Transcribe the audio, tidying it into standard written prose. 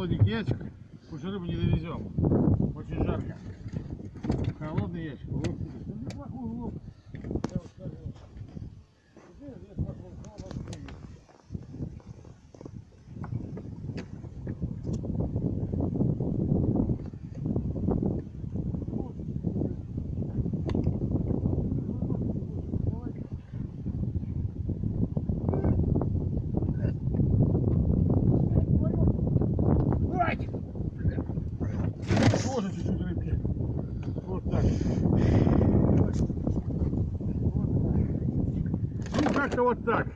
холодненький ящик, уже рыбу не довезем. Очень жарко. Холодный ящик. Вот, ну, неплохой улов. Я вот скажу. Теперь здесь вокруг холодный. Тоже чуть-чуть рыбки. Вот так. Ну как-то вот так.